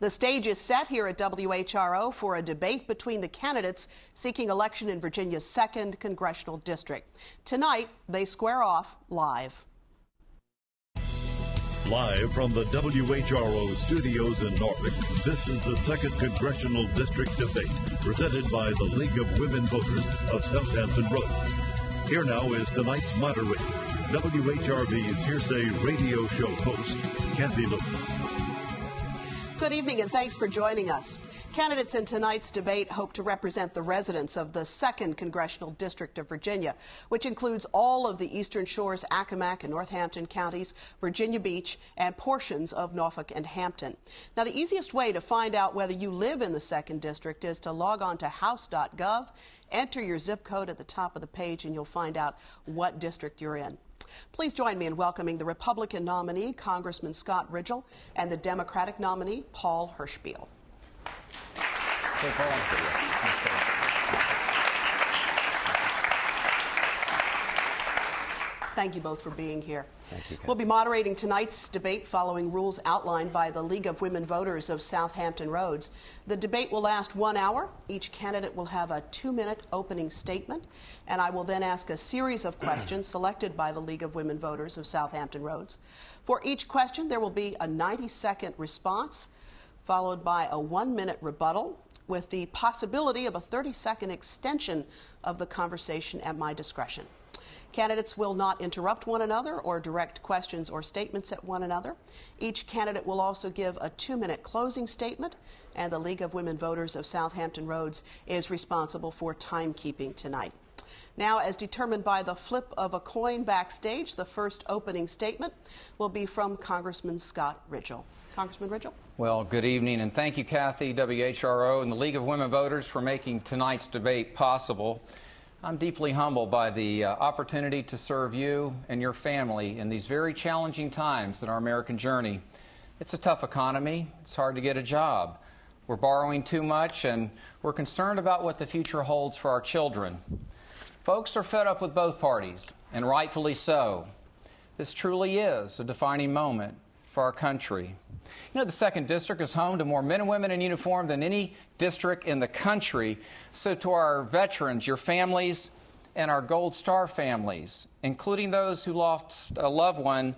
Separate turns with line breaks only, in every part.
The stage is set here at WHRO for a debate between the candidates seeking election in Virginia's 2nd Congressional District. Tonight, they square off live.
Live from the WHRO studios in Norfolk, this is the 2nd Congressional District debate, presented by the League of Women Voters of Southampton Roads. Here now is tonight's moderator, WHRV's Hearsay radio show host, Kathy Lewis.
Good evening and thanks for joining us. Candidates in tonight's debate hope to represent the residents of the 2nd Congressional District of Virginia, which includes all of the Eastern Shores, Accomack and Northampton counties, Virginia Beach, and portions of Norfolk and Hampton. Now, the easiest way to find out whether you live in the 2nd District is to log on to house.gov, enter your zip code at the top of the page, and you'll find out what district you're in. Please join me in welcoming the Republican nominee, Congressman Scott Rigell, and the Democratic nominee, Paul Hirschbiel.
Hey, Paul.
Thank you both for being here.
Thank you, Ken.
We'll be moderating tonight's debate following rules outlined by the League of Women Voters of Southampton Roads. The debate will last 1 hour. Each candidate will have a 2-minute opening statement, and I will then ask a series of questions selected by the League of Women Voters of Southampton Roads. For each question, there will be a 90-second response, followed by a 1-minute rebuttal, with the possibility of a 30-second extension of the conversation at my discretion. Candidates will not interrupt one another or direct questions or statements at one another. Each candidate will also give a 2-minute closing statement, and the League of Women Voters of Southampton Roads is responsible for timekeeping tonight. Now, as determined by the flip of a coin backstage, the first opening statement will be from Congressman Scott Rigell. Congressman Rigell?
Well, good evening, and thank you, Kathy, WHRO, and the League of Women Voters for making tonight's debate possible. I'm deeply humbled by the opportunity to serve you and your family in these very challenging times in our American journey. It's a tough economy. It's hard to get a job. We're borrowing too much, and we're concerned about what the future holds for our children. Folks are fed up with both parties, and rightfully so. This truly is a defining moment for our country. You know, the 2nd District is home to more men and women in uniform than any district in the country. So to our veterans, your families, and our Gold Star families, including those who lost a loved one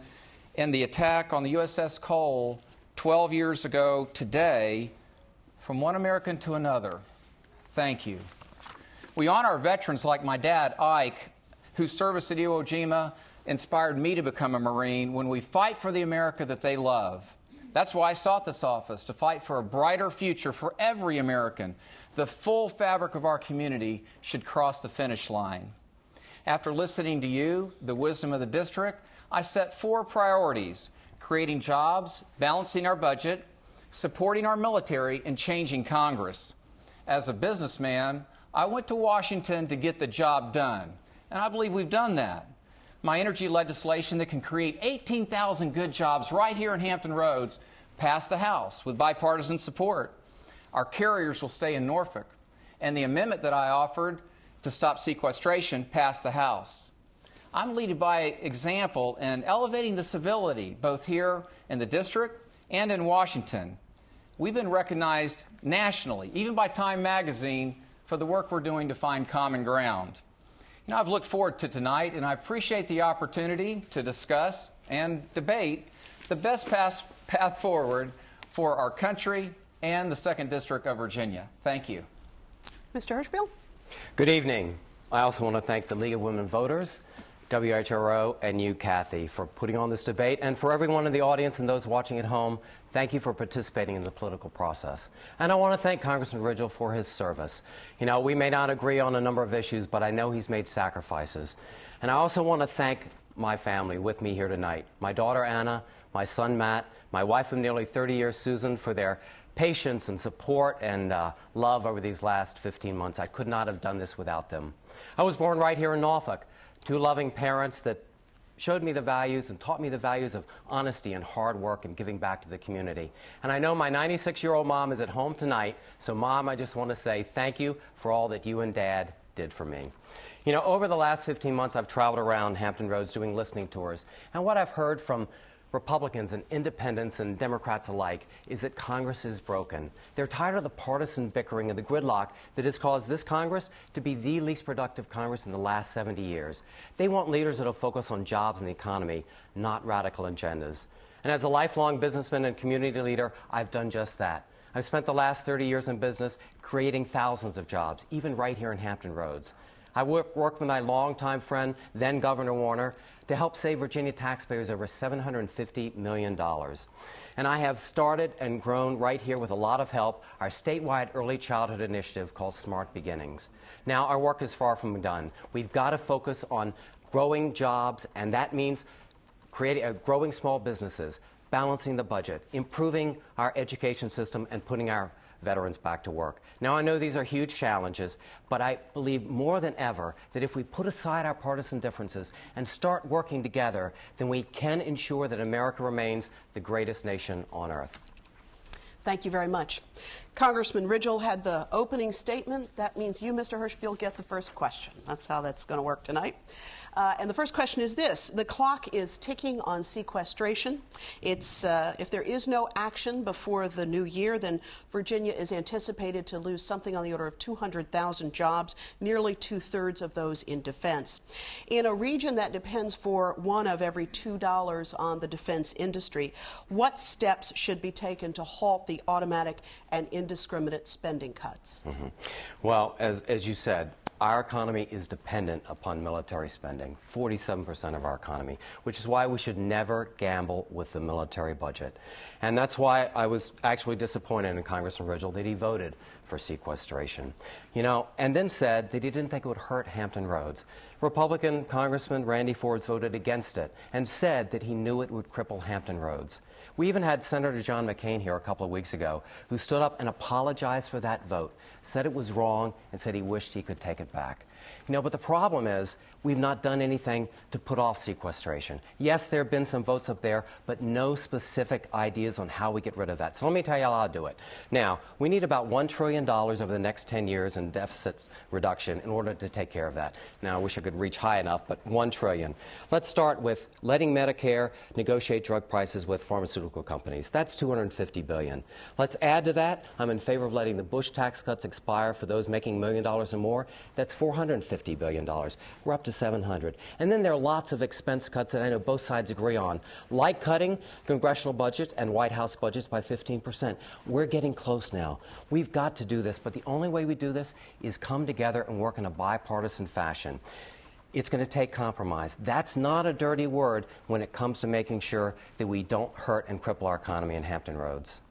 in the attack on the USS Cole 12 years ago today, from one American to another, thank you. We honor our veterans like my dad, Ike, whose service at Iwo Jima inspired me to become a Marine, when we fight for the America that they love. That's why I sought this office, to fight for a brighter future for every American. The full fabric of our community should cross the finish line. After listening to you, the wisdom of the district, I set 4 priorities: creating jobs, balancing our budget, supporting our military, and changing Congress. As a businessman, I went to Washington to get the job done, and I believe we've done that. My energy legislation that can create 18,000 good jobs right here in Hampton Roads passed the House with bipartisan support. Our carriers will stay in Norfolk, and the amendment that I offered to stop sequestration passed the House. I'm leading by example in elevating the civility both here in the district and in Washington. We've been recognized nationally, even by Time magazine, for the work we're doing to find common ground. You know, I've looked forward to tonight, and I appreciate the opportunity to discuss and debate the best path forward for our country and the 2nd District of Virginia. Thank you.
Mr. Hirschbiel?
Good evening. I also want to thank the League of Women Voters, WHRO, and you, Kathy, for putting on this debate. And for everyone in the audience and those watching at home, thank you for participating in the political process. And I want to thank Congressman Rigell for his service. You know, we may not agree on a number of issues, but I know he's made sacrifices. And I also want to thank my family with me here tonight. My daughter, Anna, my son, Matt, my wife of nearly 30 years, Susan, for their patience and support and love over these last 15 months. I could not have done this without them. I was born right here in Norfolk. 2 loving parents that showed me the values and taught me the values of honesty and hard work and giving back to the community. And I know my 96-year-old mom is at home tonight, so Mom, I just want to say thank you for all that you and Dad did for me. You know, over the last 15 months, I've traveled around Hampton Roads doing listening tours, and what I've heard from Republicans and independents and Democrats alike, is that Congress is broken. They're tired of the partisan bickering and the gridlock that has caused this Congress to be the least productive Congress in the last 70 years. They want leaders that will focus on jobs and the economy, not radical agendas. And as a lifelong businessman and community leader, I've done just that. I've spent the last 30 years in business creating thousands of jobs, even right here in Hampton Roads. I worked with my longtime friend, then Governor Warner, to help save Virginia taxpayers over $750 million. And I have started and grown right here with a lot of help our statewide early childhood initiative called Smart Beginnings. Now our work is far from done. We've got to focus on growing jobs, and that means growing small businesses, balancing the budget, improving our education system, and putting our veterans back to work. Now, I know these are huge challenges, but I believe more than ever that if we put aside our partisan differences and start working together, then we can ensure that America remains the greatest nation on earth.
Thank you very much. Congressman Rigell had the opening statement. That means you, Mr. Hirschbiel, get the first question. That's how that's going to work tonight. And the first question is this. The clock is ticking on sequestration. It's if there is no action before the new year, then Virginia is anticipated to lose something on the order of 200,000 jobs, nearly 2/3 of those in defense. In a region that depends for one of every $2 on the defense industry, what steps should be taken to halt the automatic and indiscriminate spending cuts?
Well, as you said, our economy is dependent upon military spending, 47% of our economy, which is why we should never gamble with the military budget. And that's why I was actually disappointed in Congressman Rigell that he voted for sequestration. You know, and then said that he didn't think it would hurt Hampton Roads. Republican Congressman Randy Forbes voted against it and said that he knew it would cripple Hampton Roads. We even had Senator John McCain here a couple of weeks ago who stood up and apologized for that vote, said it was wrong, and said he wished he could take it back. You know, but the problem is we've not done anything to put off sequestration. Yes, there have been some votes up there, but no specific ideas on how we get rid of that. So let me tell you how I'll do it. Now, we need about $1 trillion over the next 10 years in deficit reduction in order to take care of that. Now, I wish I could reach high enough, but $1 trillion. Let's start with letting Medicare negotiate drug prices with pharmaceutical companies. That's $250 billion. Let's add to that. I'm in favor of letting the Bush tax cuts expire for those making $1 million or more. That's $450 billion. We're up to $700. And then there are lots of expense cuts that I know both sides agree on, like cutting congressional budgets and White House budgets by 15%. We're getting close now. We've got to do this, but the only way we do this is come together and work in a bipartisan fashion. It's going to take compromise. That's not a dirty word when it comes to making sure that we don't hurt and cripple our economy in Hampton Roads.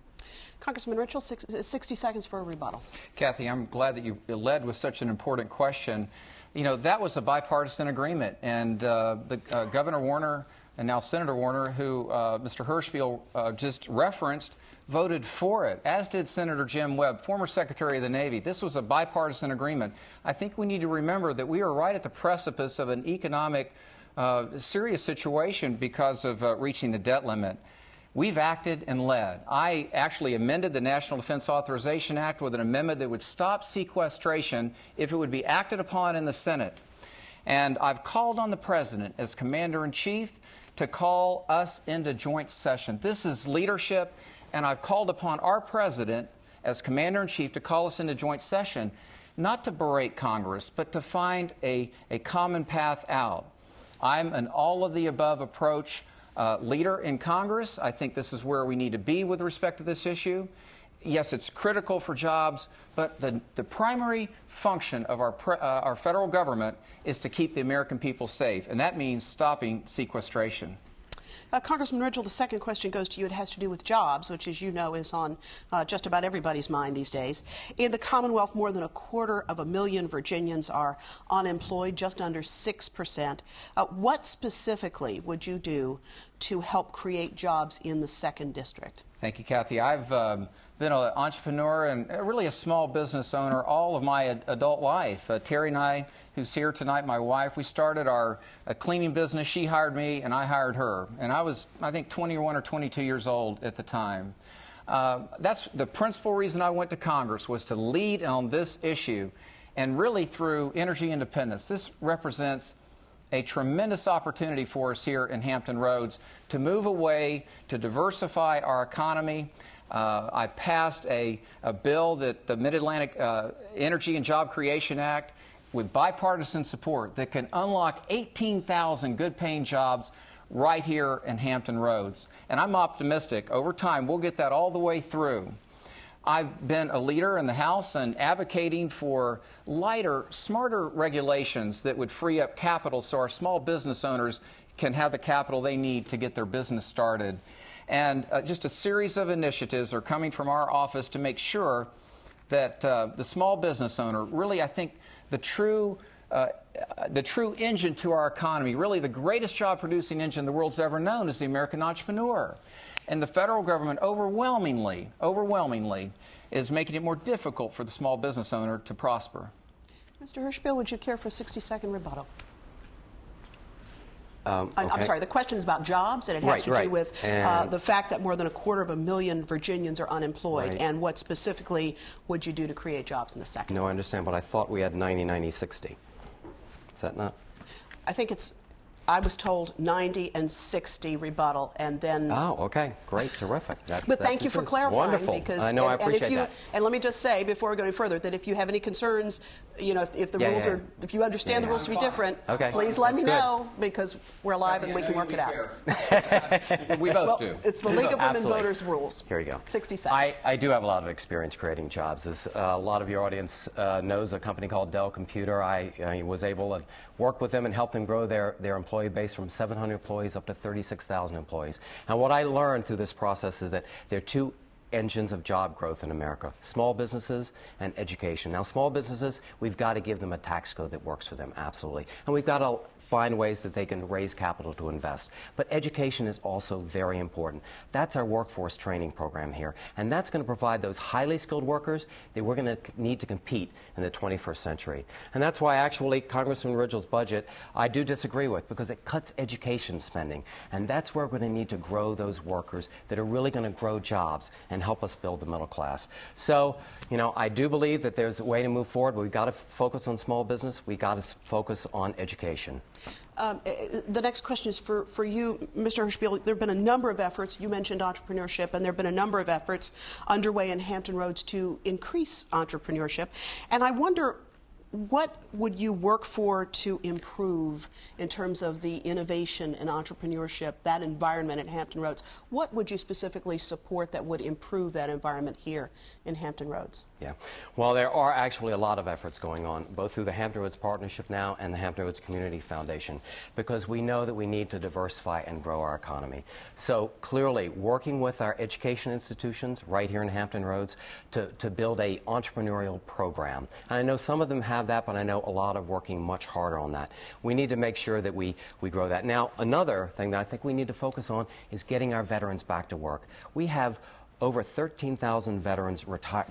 Congressman Rigell, 60 seconds for a rebuttal.
Kathy, I'm glad that you led with such an important question. You know, that was a bipartisan agreement, and Governor Warner and now Senator Warner, who Mr. Hirschbiel just referenced, voted for it, as did Senator Jim Webb, former Secretary of the Navy. This was a bipartisan agreement. I think we need to remember that we are right at the precipice of an economic serious situation because of reaching the debt limit. We've acted and led. I actually amended the National Defense Authorization Act with an amendment that would stop sequestration if it would be acted upon in the Senate. And I've called on the President as Commander-in-Chief to call us into joint session. This is leadership, and I've called upon our President as Commander-in-Chief to call us into joint session, not to berate Congress, but to find a common path out. I'm an all-of-the-above approach leader in Congress. I think this is where we need to be with respect to this issue. Yes, it's critical for jobs, but the primary function of our federal government is to keep the American people safe, and that means stopping sequestration.
Congressman Rigell, the second question goes to you. It has to do with jobs, which, as you know, is on just about everybody's mind these days. In the Commonwealth, more than 250,000 Virginians are unemployed, just under 6%. What specifically would you do to help create jobs in the 2nd District?
Thank you, Kathy. I've been an entrepreneur and really a small business owner all of my adult life. Terry and I, who's here tonight, my wife, we started our cleaning business. She hired me and I hired her. And I was, I think, 21 or 22 years old at the time. That's the principal reason I went to Congress, was to lead on this issue, and really through energy independence. This represents a tremendous opportunity for us here in Hampton Roads to move away, to diversify our economy. I passed a bill, that the Mid-Atlantic Energy and Job Creation Act, with bipartisan support, that can unlock 18,000 good-paying jobs right here in Hampton Roads. And I'm optimistic over time we'll get that all the way through. I've been a leader in the House and advocating for lighter, smarter regulations that would free up capital so our small business owners can have the capital they need to get their business started. And just a series of initiatives are coming from our office to make sure that the small business owner, really, I think the true engine to our economy, really the greatest job-producing engine the world's ever known, is the American entrepreneur. And the federal government overwhelmingly is making it more difficult for the small business owner to prosper.
Mr. Hirschbiel, would you care for a 60-second rebuttal?
Okay.
I'm sorry, the question is about jobs, and it has to do with the fact that more than 250,000 Virginians are unemployed, and what specifically would you do to create jobs in the sector?
No, I understand, but I thought we had 90-90-60. Is that not?
I think it's, I was told 90 and 60 rebuttal, and then...
Oh, okay. Great. Terrific.
But thank you for clarifying.
Wonderful.
Because,
I know, I appreciate that.
And let me just say, before we go any further, that if you have any concerns, you know, if the rules are, if you understand the rules to be different, please let me know, because we're live and we can work it out.
We both do.
It's the League of Women Voters rules.
Here you go.
60 seconds.
I do have a lot of experience creating jobs. As a lot of your audience knows, a company called Dell Computer, I was able to work with them and help them grow their employee base from 700 employees up to 36,000 employees. And what I learned through this process is that there are two engines of job growth in America: small businesses and education. Now, small businesses, we've got to give them a tax code that works for them, absolutely. And we've got to find ways that they can raise capital to invest. But education is also very important. That's our workforce training program here. And that's going to provide those highly skilled workers that we're going to need to compete in the 21st century. And that's why, actually, Congressman Rigell's budget I do disagree with, because it cuts education spending. And that's where we're going to need to grow those workers that are really going to grow jobs and help us build the middle class. So, you know, I do believe that there's a way to move forward, but we've got to focus on small business. We've got to focus on education.
The next question is for you, Mr. Hirschbiel. There have been a number of efforts. You mentioned entrepreneurship, and there have been a number of efforts underway in Hampton Roads to increase entrepreneurship. And I wonder, what would you work for to improve in terms of the innovation and entrepreneurship, that environment at Hampton Roads? What would you specifically support that would improve that environment here in Hampton Roads?
Yeah, well, there are actually a lot of efforts going on, both through the Hampton Roads Partnership now and the Hampton Roads Community Foundation, because we know that we need to diversify and grow our economy. So clearly, working with our education institutions right here in Hampton Roads to build an entrepreneurial program. And I know some of them have that, but I know a lot of working much harder on that. We need to make sure that we grow that. Now, another thing that I think we need to focus on is getting our veterans back to work. We have over 13,000 veterans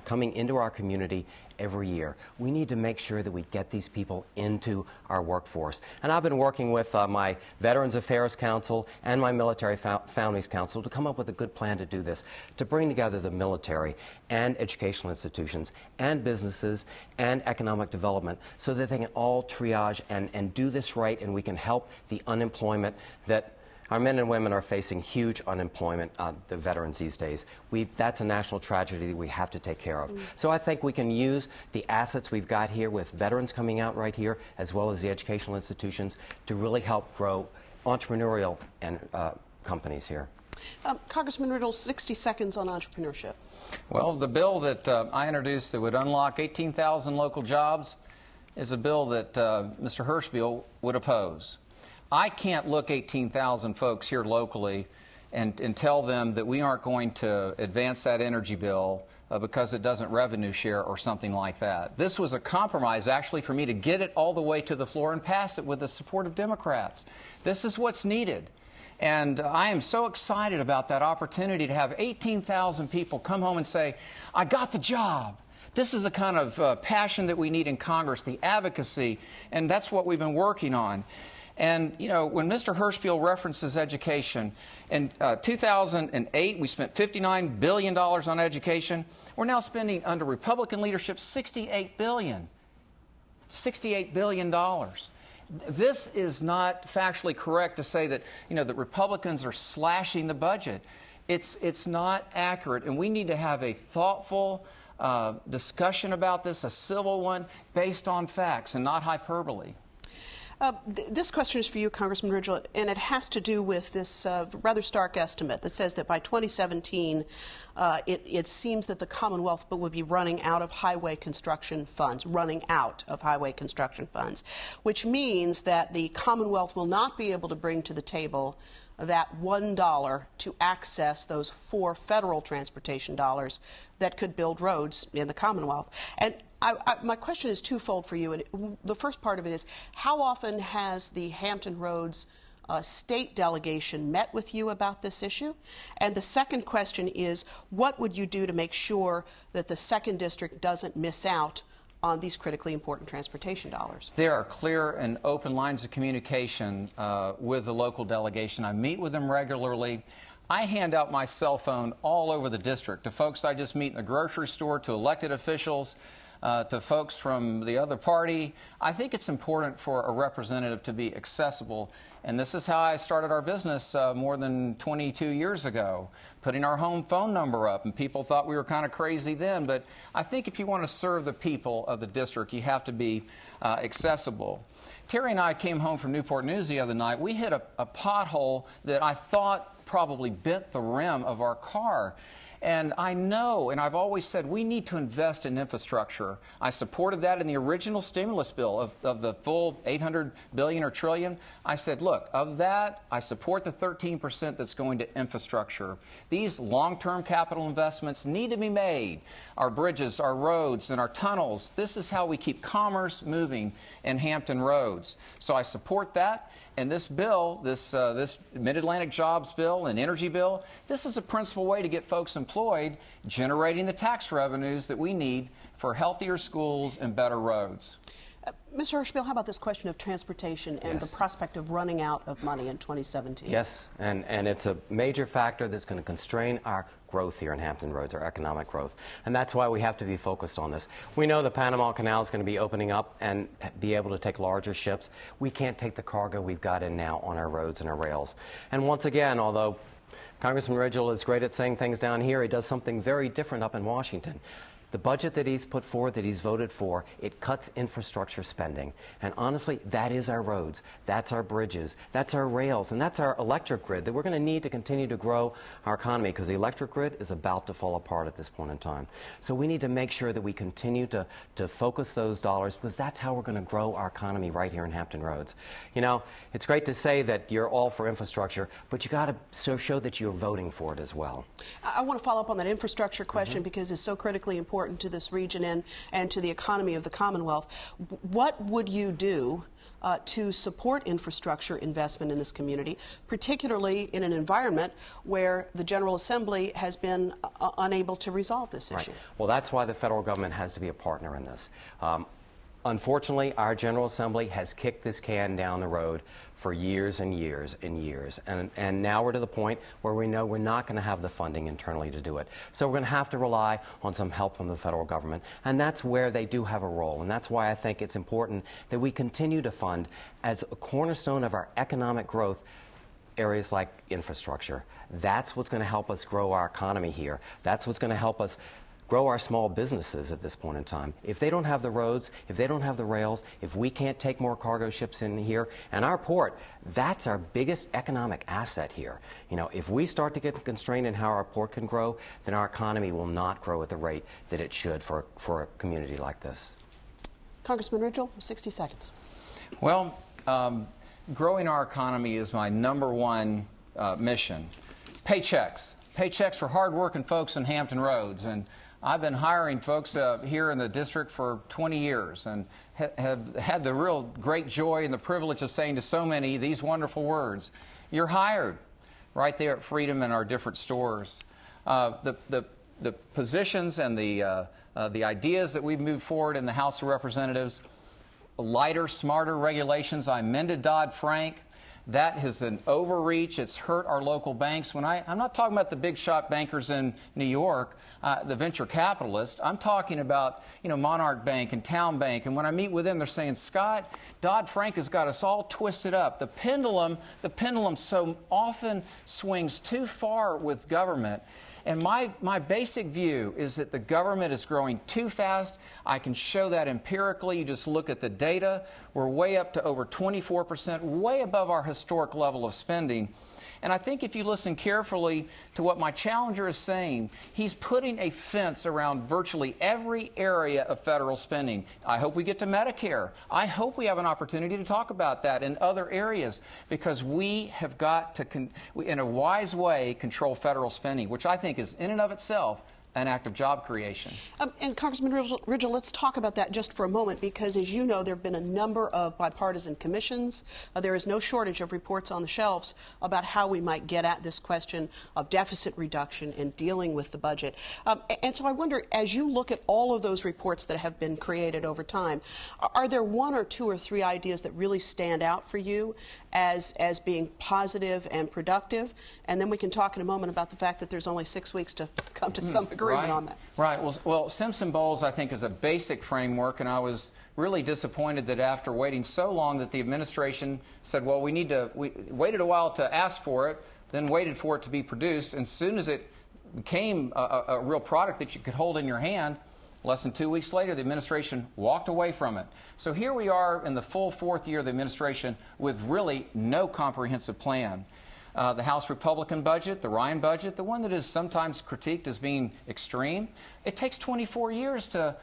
coming into our community every year. We need to make sure that we get these people into our workforce. And I've been working with my Veterans Affairs Council and my Military Families Council to come up with a good plan to do this, to bring together the military and educational institutions and businesses and economic development so that they can all triage and do this right, and we can help the unemployment that our men and women are facing. Huge unemployment, the veterans these days. That's a national tragedy that we have to take care of. So I think we can use the assets we've got here with veterans coming out right here, as well as the educational institutions, to really help grow entrepreneurial and companies here.
Congressman Riddle, 60 seconds on entrepreneurship.
Well, the bill that I introduced that would unlock 18,000 local jobs is a bill that Mr. Hirschbiel would oppose. I can't look 18,000 folks here locally and tell them that we aren't going to advance that energy bill because it doesn't revenue share or something like that. This was a compromise, actually, for me to get it all the way to the floor and pass it with the support of Democrats. This is what's needed. And I am so excited about that opportunity to have 18,000 people come home and say, I got the job. This is the kind of passion that we need in Congress, the advocacy, and that's what we've been working on. And, you know, when Mr. Hirschbiel references education, in 2008 we spent $59 billion on education. We're now spending, under Republican leadership, $68 billion. $68 billion. This is not factually correct to say that, that Republicans are slashing the budget. It's not accurate, and we need to have a thoughtful discussion about this, a civil one, based on facts and not hyperbole.
This question is for you, Congressman Rigell, and it has to do with this rather stark estimate that says that by 2017, it seems that the Commonwealth would be running out of highway construction funds, which means that the Commonwealth will not be able to bring to the table that $1 to access those 4 federal transportation dollars that could build roads in the Commonwealth. And my question is twofold for you. And the first part of it is, how often has the Hampton Roads state delegation met with you about this issue? And the second question is, what would you do to make sure that the 2nd District doesn't miss out on these critically important transportation dollars?
There are clear and open lines of communication with the local delegation. I meet with them regularly. I hand out my cell phone all over the district to folks I just meet in the grocery store, to elected officials, to folks from the other party. I think it's important for a representative to be accessible, and this is how I started our business more than 22 years ago, putting our home phone number up, and people thought we were kind of crazy then, but I think if you want to serve the people of the district, you have to be accessible. Terry and I came home from Newport News the other night. We hit a pothole that I thought probably bent the rim of our car. And I know, and I've always said, we need to invest in infrastructure. I supported that in the original stimulus bill of the full $800 billion or trillion. I said, look, of that, I support the 13% that's going to infrastructure. These long-term capital investments need to be made. Our bridges, our roads, and our tunnels. This is how we keep commerce moving in Hampton Roads. So I support that. And this bill, this Mid-Atlantic Jobs Bill and Energy Bill, this is a principal way to get folks employed, generating the tax revenues that we need for healthier schools and better roads.
Mr. Hirschbiel, how about this question of transportation and the prospect of running out of money in 2017?
Yes, and it's a major factor that's going to constrain our growth here in Hampton Roads, our economic growth. And that's why we have to be focused on this. We know the Panama Canal is going to be opening up and be able to take larger ships. We can't take the cargo we've got in now on our roads and our rails. And once again, although Congressman Rigell is great at saying things down here, he does something very different up in Washington. The budget that he's put forward, that he's voted for, it cuts infrastructure spending. And honestly, that is our roads, that's our bridges, that's our rails, and that's our electric grid that we're going to need to continue to grow our economy, because the electric grid is about to fall apart at this point in time. So we need to make sure that we continue to focus those dollars, because that's how we're going to grow our economy right here in Hampton Roads. You know, it's great to say that you're all for infrastructure, but you got to show that you're voting for it as well.
I want to follow up on that infrastructure question because it's so critically important to this region and to the economy of the Commonwealth. What would you do to support infrastructure investment in this community, particularly in an environment where the General Assembly has been unable to resolve this issue?
Right. Well, that's why the federal government has to be a partner in this. Unfortunately, our General Assembly has kicked this can down the road for years and years and years. And now we're to the point where we know we're not going to have the funding internally to do it. So we're going to have to rely on some help from the federal government. And that's where they do have a role. And that's why I think it's important that we continue to fund, as a cornerstone of our economic growth, areas like infrastructure. That's what's going to help us grow our economy here. That's what's going to help us grow our small businesses at this point in time. If they don't have the roads, if they don't have the rails, if we can't take more cargo ships in here, and our port, that's our biggest economic asset here. You know, if we start to get constrained in how our port can grow, then our economy will not grow at the rate that it should for a community like this.
Congressman Rigell, 60 seconds.
Well, growing our economy is my #1 mission. Paychecks for hard-working folks in Hampton Roads. And I've been hiring folks here in the district for 20 years and have had the real great joy and the privilege of saying to so many these wonderful words. You're hired, right there at Freedom and our different stores. The positions and the ideas that we've moved forward in the House of Representatives, lighter, smarter regulations. I amended Dodd-Frank. That is an overreach. It's hurt our local banks. I'm not talking about the big shot bankers in New York, the venture capitalists. I'm talking about, Monarch Bank and Town Bank. And when I meet with them, they're saying, Scott, Dodd-Frank has got us all twisted up. The pendulum so often swings too far with government. And my basic view is that the government is growing too fast. I can show that empirically. You just look at the data. We're way up to over 24%, way above our historic level of spending. And I think if you listen carefully to what my challenger is saying, he's putting a fence around virtually every area of federal spending. I hope we get to Medicare. I hope we have an opportunity to talk about that in other areas, because we have got to, in a wise way, control federal spending, which I think is in and of itself an act of job creation.
And Congressman Rigell, let's talk about that just for a moment, because as you know, there have been a number of bipartisan commissions. There is no shortage of reports on the shelves about how we might get at this question of deficit reduction and dealing with the budget. And so I wonder, as you look at all of those reports that have been created over time, are there one or two or three ideas that really stand out for you as being positive and productive? And then we can talk in a moment about the fact that there's only 6 weeks to come to some agreement on that.
Right. Well, Simpson-Bowles, I think, is a basic framework, and I was really disappointed that after waiting so long that the administration said, well, we waited a while to ask for it, then waited for it to be produced, and as soon as it became a real product that you could hold in your hand, less than 2 weeks later, the administration walked away from it. So here we are in the full fourth year of the administration with really no comprehensive plan. The House Republican budget, the Ryan budget, the one that is sometimes critiqued as being extreme, it takes 24 years to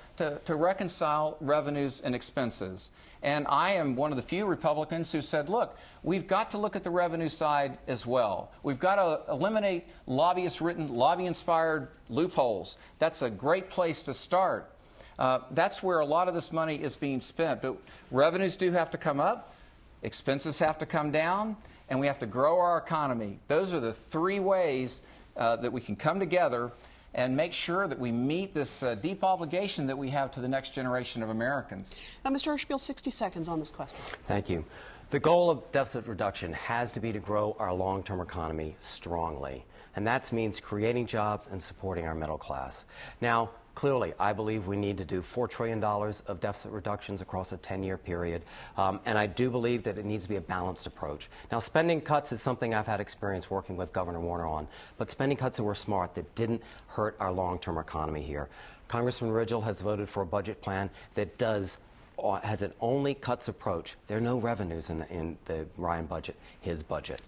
reconcile revenues and expenses. And I am one of the few Republicans who said, look, we've got to look at the revenue side as well. We've got to eliminate lobbyist-written, lobby-inspired loopholes. That's a great place to start. That's where a lot of this money is being spent. But revenues do have to come up, expenses have to come down, and we have to grow our economy. Those are the three ways that we can come together and make sure that we meet this deep obligation that we have to the next generation of Americans.
Now, Mr. Hirschbiel, 60 seconds on this question.
Thank you. The goal of deficit reduction has to be to grow our long-term economy strongly, and that means creating jobs and supporting our middle class. Now, clearly, I believe we need to do $4 trillion of deficit reductions across a 10-year period, and I do believe that it needs to be a balanced approach. Now, spending cuts is something I've had experience working with Governor Warner on, but spending cuts that were smart, that didn't hurt our long-term economy here. Congressman Rigell has voted for a budget plan that has an only cuts approach. There are no revenues in the Ryan budget, his budget.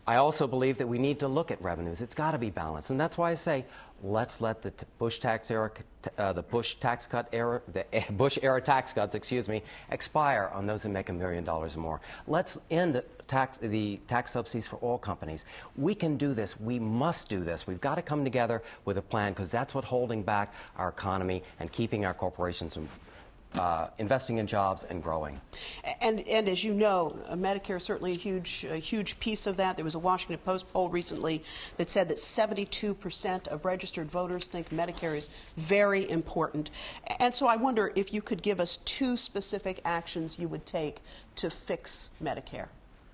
I also believe that we need to look at revenues. It's got to be balanced, and that's why I say let's let the Bush era tax cuts, expire on those that make $1 million or more. Let's end the tax subsidies for all companies. We can do this. We must do this. We've got to come together with a plan, because that's what's holding back our economy and keeping our corporations from investing in jobs and growing.
And as you know, Medicare is certainly a huge piece of that. There was a Washington Post poll recently that said that 72% of registered voters think Medicare is very important. And so I wonder if you could give us two specific actions you would take to fix Medicare.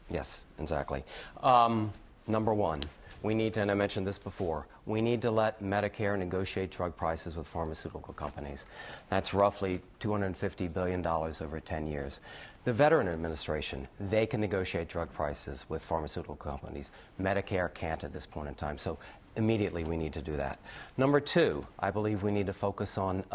Yes, exactly. Number one, we need to, and I mentioned this before, we need to let Medicare negotiate drug prices with pharmaceutical companies. That's roughly $250 billion over 10 years. The Veteran Administration, they can negotiate drug prices with pharmaceutical companies. Medicare can't at this point in time, so immediately we need to do that. Number two, I believe we need to focus on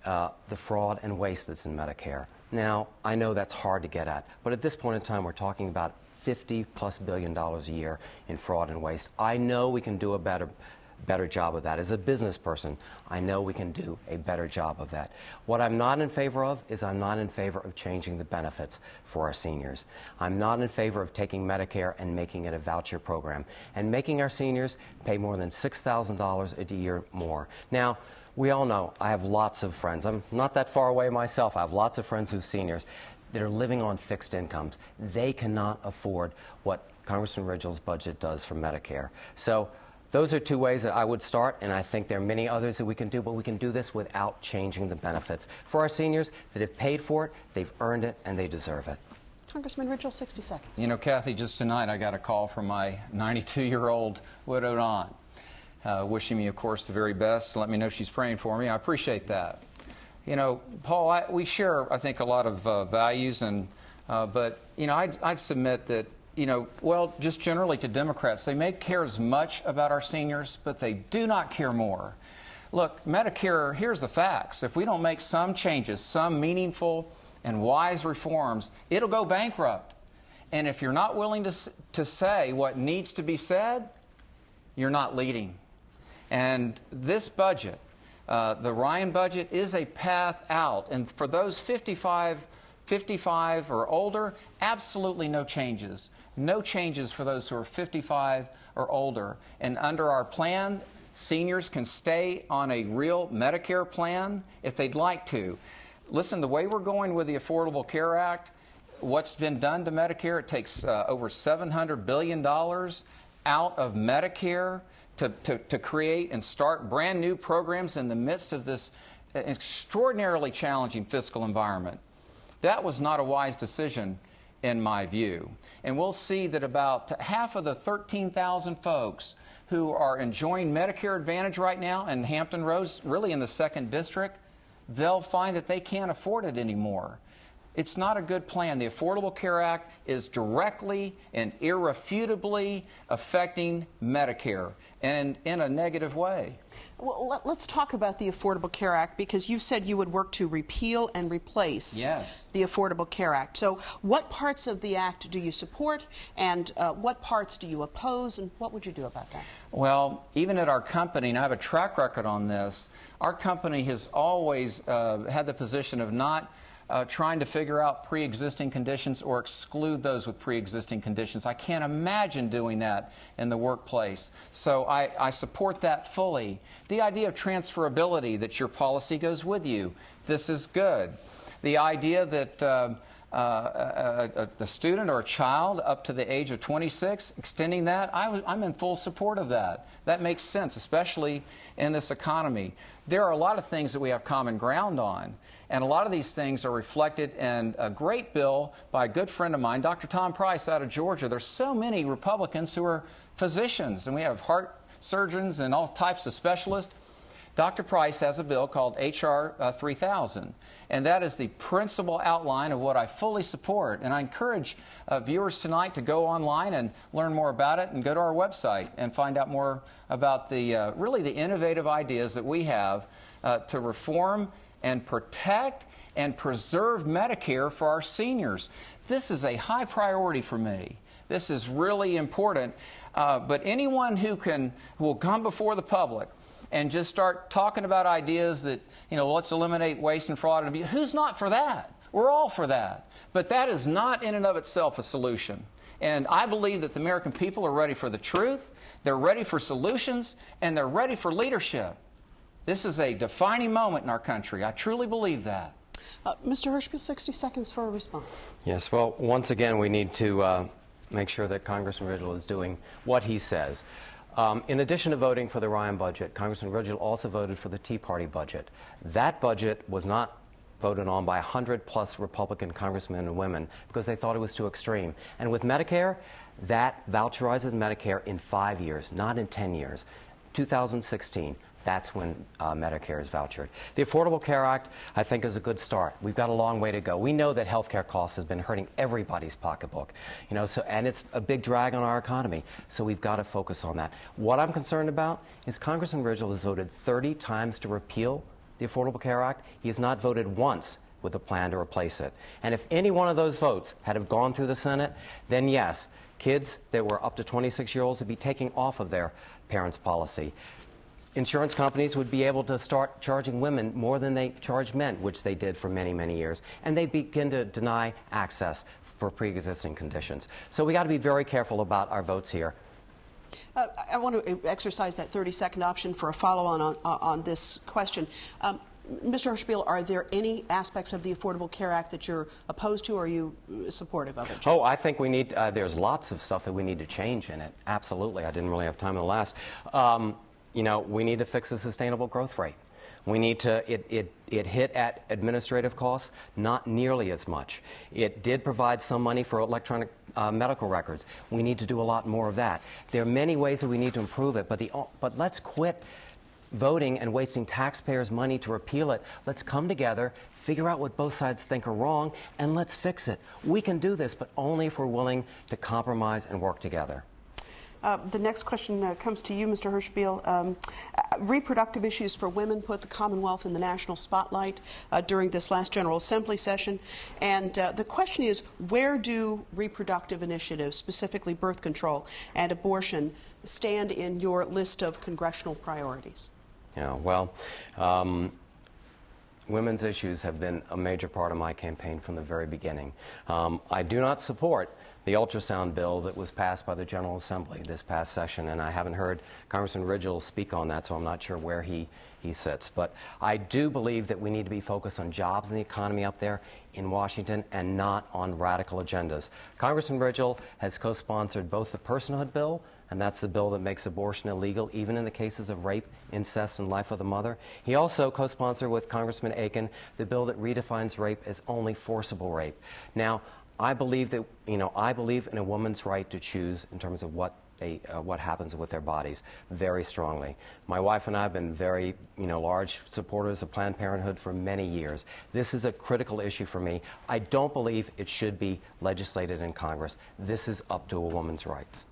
the fraud and waste that's in Medicare. Now, I know that's hard to get at, but at this point in time, we're talking about $50+ billion a year in fraud and waste. I know we can do a better job of that. As a business person, I know we can do a better job of that. What I'm not in favor of is I'm not in favor of changing the benefits for our seniors. I'm not in favor of taking Medicare and making it a voucher program and making our seniors pay more than $6,000 a year more. Now, we all know I have lots of friends. I'm not that far away myself. I have lots of friends who've seniors that are living on fixed incomes. They cannot afford what Congressman Rigell's budget does for Medicare. So those are two ways that I would start, and I think there are many others that we can do, but we can do this without changing the benefits for our seniors that have paid for it, they've earned it, and they deserve it.
Congressman Rigell, 60 seconds.
You know, Kathy, just tonight I got a call from my 92-year-old widowed aunt, wishing me, of course, the very best. Let me know she's praying for me. I appreciate that. You know, Paul, we share, I think, a lot of values, but, you know, I'd submit that, you know, well, just generally to Democrats, they may care as much about our seniors, but they do not care more. Look, Medicare, here's the facts. If we don't make some changes, some meaningful and wise reforms, it'll go bankrupt. And if you're not willing to say what needs to be said, you're not leading. And this budget, the Ryan budget, is a path out. And for those 55 or older, absolutely no changes. No changes for those who are 55 or older. And under our plan, seniors can stay on a real Medicare plan if they'd like to. Listen, the way we're going with the Affordable Care Act, what's been done to Medicare, it takes over $700 billion out of Medicare to create and start brand new programs in the midst of this extraordinarily challenging fiscal environment. That was not a wise decision, in my view. And we'll see that about half of the 13,000 folks who are enjoying Medicare Advantage right now in Hampton Roads, really in the 2nd District, they'll find that they can't afford it anymore. It's not a good plan. The Affordable Care Act is directly and irrefutably affecting Medicare, and in a negative way.
Well, let's talk about the Affordable Care Act, because you said you would work to repeal and replace the Affordable Care Act. So what parts of the act do you support, and what parts do you oppose, and what would you do about that?
Well, even at our company, and I have a track record on this, our company has always had the position of not trying to figure out pre-existing conditions or exclude those with pre-existing conditions. I can't imagine doing that in the workplace. So I support that fully. The idea of transferability, that your policy goes with you, this is good. The idea that a student or a child up to the age of 26, extending that, I'm in full support of that. That makes sense, especially in this economy. There are a lot of things that we have common ground on, and a lot of these things are reflected in a great bill by a good friend of mine, Dr. Tom Price out of Georgia. There's so many Republicans who are physicians, and we have heart surgeons and all types of specialists. Dr. Price has a bill called H.R. 3000, and that is the principal outline of what I fully support. And I encourage viewers tonight to go online and learn more about it, and go to our website and find out more about the really the innovative ideas that we have to reform and protect and preserve Medicare for our seniors. This is a high priority for me. This is really important. But anyone who will come before the public and just start talking about ideas that, you know, let's eliminate waste and fraud and abuse. Who's not for that? We're all for that. But that is not in and of itself a solution. And I believe that the American people are ready for the truth, they're ready for solutions, and they're ready for leadership. This is a defining moment in our country. I truly believe that.
Mr. Hirschbiel, 60 seconds for a response.
Yes, well, once again, we need to make sure that Congressman Rigell is doing what he says. In addition to voting for the Ryan budget, Congressman Rigell also voted for the Tea Party budget. That budget was not voted on by 100+ Republican congressmen and women because they thought it was too extreme. And with Medicare, that voucherizes Medicare in 5 years, not in 10 years. 2016. That's when Medicare is vouchered. The Affordable Care Act, I think, is a good start. We've got a long way to go. We know that health care costs has been hurting everybody's pocketbook, you know, and it's a big drag on our economy. So we've got to focus on that. What I'm concerned about is Congressman Rigell has voted 30 times to repeal the Affordable Care Act. He has not voted once with a plan to replace it. And if any one of those votes had have gone through the Senate, then yes, kids that were up to 26-year-olds would be taking off of their parents' policy. Insurance companies would be able to start charging women more than they charge men, which they did for many, many years. And they begin to deny access for pre-existing conditions. So we got to be very careful about our votes here.
I want to exercise that 30-second option for a follow-on on this question. Mr. Hirschbiel, are there any aspects of the Affordable Care Act that you're opposed to, or are you supportive of it?
Oh, I think we need, there's lots of stuff that we need to change in it. Absolutely. I didn't really have time in the last. you know, we need to fix the sustainable growth rate. We need to, it hit at administrative costs, not nearly as much. It did provide some money for electronic medical records. We need to do a lot more of that. There are many ways that we need to improve it, but let's quit voting and wasting taxpayers' money to repeal it. Let's come together, figure out what both sides think are wrong, and let's fix it. We can do this, but only if we're willing to compromise and work together.
The next question comes to you, Mr. Hirschbiel. Reproductive issues for women put the Commonwealth in the national spotlight during this last General Assembly session. And the question is, where do reproductive initiatives, specifically birth control and abortion, stand in your list of congressional priorities?
Yeah, well, women's issues have been a major part of my campaign from the very beginning. I do not support the ultrasound bill that was passed by the General Assembly this past session, and I haven't heard Congressman Rigell speak on that, so I'm not sure where he sits. But I do believe that we need to be focused on jobs and the economy up there in Washington and not on radical agendas. Congressman Rigell has co-sponsored both the personhood bill, and that's the bill that makes abortion illegal, even in the cases of rape, incest, and life of the mother. He also co-sponsored with Congressman Aiken the bill that redefines rape as only forcible rape. Now, I believe that, you know, I believe in a woman's right to choose in terms of what happens with their bodies very strongly. My wife and I have been very, large supporters of Planned Parenthood for many years. This is a critical issue for me. I don't believe it should be legislated in Congress. This is up to a woman's rights.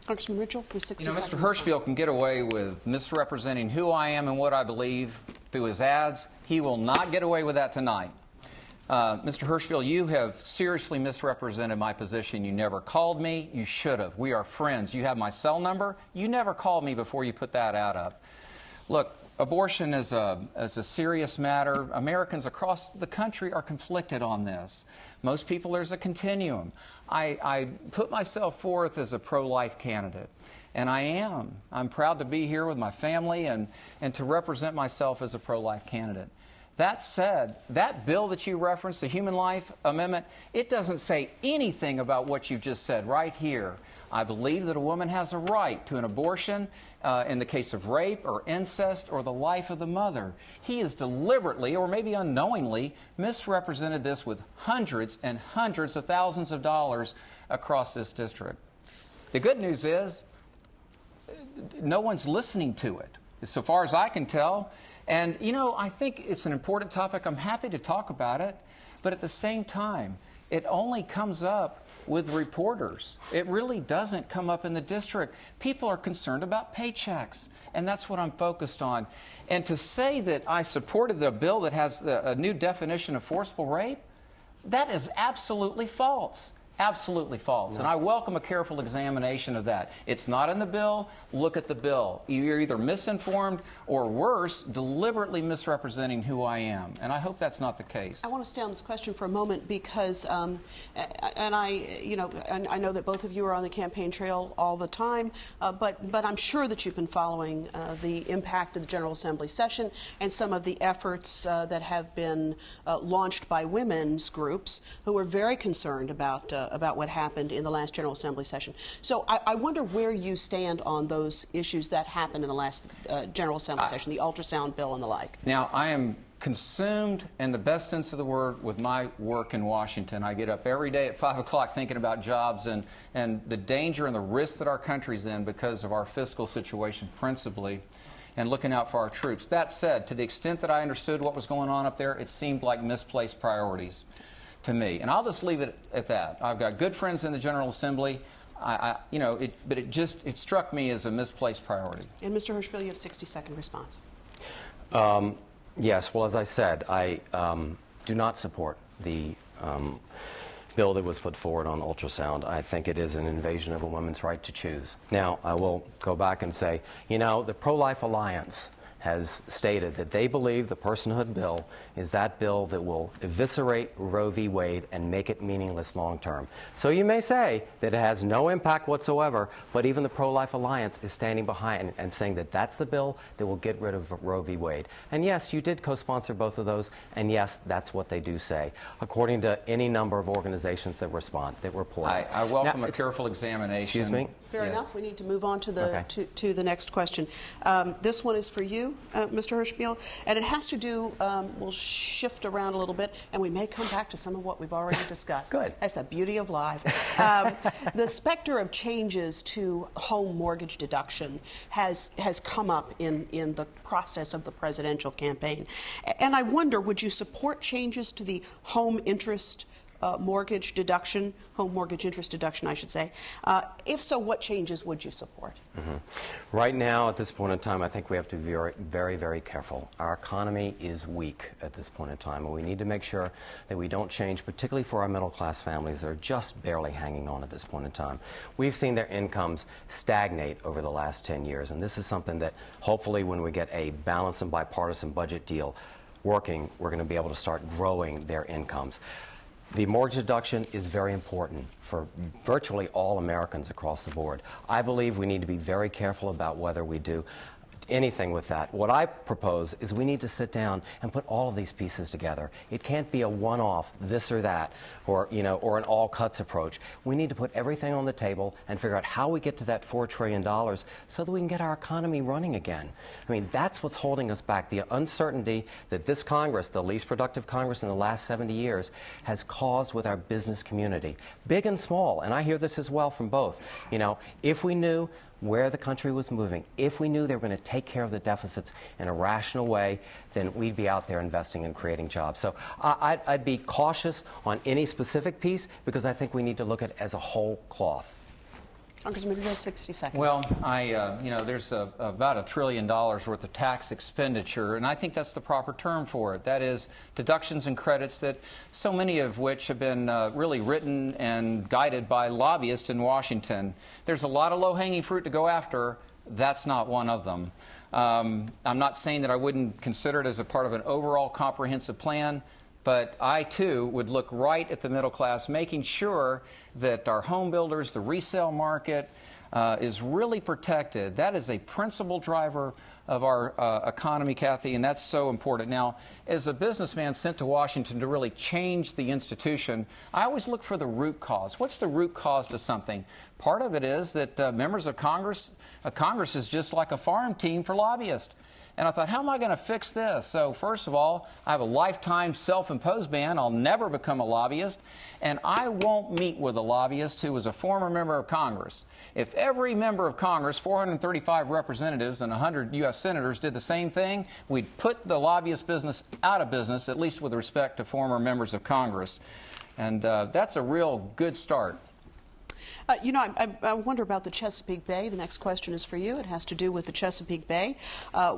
Congressman Rigell, with 60 seconds.
Mr. Hirschbiel can get away with misrepresenting who I am and what I believe through his ads. He will not get away with that tonight. Mr. Hirschbiel, you have seriously misrepresented my position. You never called me. You should have. We are friends. You have my cell number. You never called me before you put that ad up. Look, abortion is a serious matter. Americans across the country are conflicted on this. Most people, there's a continuum. I put myself forth as a pro-life candidate, and I am. I'm proud to be here with my family and to represent myself as a pro-life candidate. That said, that bill that you referenced, the Human Life Amendment, it doesn't say anything about what you just said right here. I believe that a woman has a right to an abortion in the case of rape or incest or the life of the mother. He has deliberately, or maybe unknowingly, misrepresented this with hundreds and hundreds of thousands of dollars across this district. The good news is, no one's listening to it, so far as I can tell. And, I think it's an important topic. I'm happy to talk about it. But at the same time, it only comes up with reporters. It really doesn't come up in the district. People are concerned about paychecks, and that's what I'm focused on. And to say that I supported the bill that has a new definition of forcible rape, that is absolutely false. Absolutely false. And I welcome a careful examination of that. It's not in the bill. Look at the bill. You're either misinformed or worse, deliberately misrepresenting who I am. And I hope that's not the case.
I want to stay on this question for a moment because, I know that both of you are on the campaign trail all the time, but I'm sure that you've been following the impact of the General Assembly session and some of the efforts that have been launched by women's groups who are very concerned about what happened in the last General Assembly session. So I wonder where you stand on those issues that happened in the last General Assembly session, the ultrasound bill and the like.
Now, I am consumed, in the best sense of the word, with my work in Washington. I get up every day at 5 o'clock thinking about jobs and the danger and the risk that our country's in because of our fiscal situation principally, and looking out for our troops. That said, to the extent that I understood what was going on up there, it seemed like misplaced priorities to me. And I'll just leave it at that. I've got good friends in the General Assembly, but it struck me as a misplaced priority.
And Mr. Hirschbiel, you have a 60-second response.
Yes, well, as I said, I do not support the bill that was put forward on ultrasound. I think it is an invasion of a woman's right to choose. Now, I will go back and say, the Pro-Life Alliance has stated that they believe the personhood bill is that bill that will eviscerate Roe v. Wade and make it meaningless long term. So you may say that it has no impact whatsoever, but even the Pro-Life Alliance is standing behind and saying that that's the bill that will get rid of Roe v. Wade. And yes, you did co-sponsor both of those, and yes, that's what they do say, according to any number of organizations that report.
I welcome a careful examination.
Excuse me?
Fair
Yes.
enough. We need to move on to the
Okay.
to the next question. This one is for you, Mr. Hirschbiel, and it has to do. We'll shift around a little bit, and we may come back to some of what we've already discussed.
Good.
That's the beauty of live. The specter of changes to home mortgage deduction has come up in the process of the presidential campaign, and I wonder, would you support changes to the home interest mortgage deduction, home mortgage interest deduction, I should say? If so, what changes would you support?
Mm-hmm. Right now, at this point in time, I think we have to be very, very, very careful. Our economy is weak at this point in time, and we need to make sure that we don't change, particularly for our middle-class families that are just barely hanging on at this point in time. We've seen their incomes stagnate over the last 10 years, and this is something that hopefully when we get a balanced and bipartisan budget deal working, we're going to be able to start growing their incomes. The mortgage deduction is very important for virtually all Americans across the board. I believe we need to be very careful about whether we do anything with that. What I propose is we need to sit down and put all of these pieces together. It can't be a one-off, this or that, or or an all-cuts approach. We need to put everything on the table and figure out how we get to that $4 trillion so that we can get our economy running again. I mean, that's what's holding us back. The uncertainty that this Congress, the least productive Congress in the last 70 years, has caused with our business community, big and small. And I hear this as well from both. If we knew where the country was moving, if we knew they were going to take care of the deficits in a rational way, then we'd be out there investing and creating jobs. So I'd be cautious on any specific piece because I think we need to look at it as a whole cloth.
Congressman, you have 60 seconds.
Well, there's about $1 trillion worth of tax expenditure, and I think that's the proper term for it. That is deductions and credits that so many of which have been really written and guided by lobbyists in Washington. There's a lot of low-hanging fruit to go after. That's not one of them. I'm not saying that I wouldn't consider it as a part of an overall comprehensive plan, but I, too, would look right at the middle class, making sure that our home builders, the resale market, is really protected. That is a principal driver of our economy, Kathy, and that's so important. Now, as a businessman sent to Washington to really change the institution, I always look for the root cause. What's the root cause to something? Part of it is that members of Congress is just like a farm team for lobbyists. And I thought, how am I going to fix this? So first of all, I have a lifetime self-imposed ban. I'll never become a lobbyist. And I won't meet with a lobbyist who was a former member of Congress. If every member of Congress, 435 representatives and 100 U.S. senators did the same thing, we'd put the lobbyist business out of business, at least with respect to former members of Congress. And that's a real good start.
I wonder about the Chesapeake Bay. The next question is for you. It has to do with the Chesapeake Bay.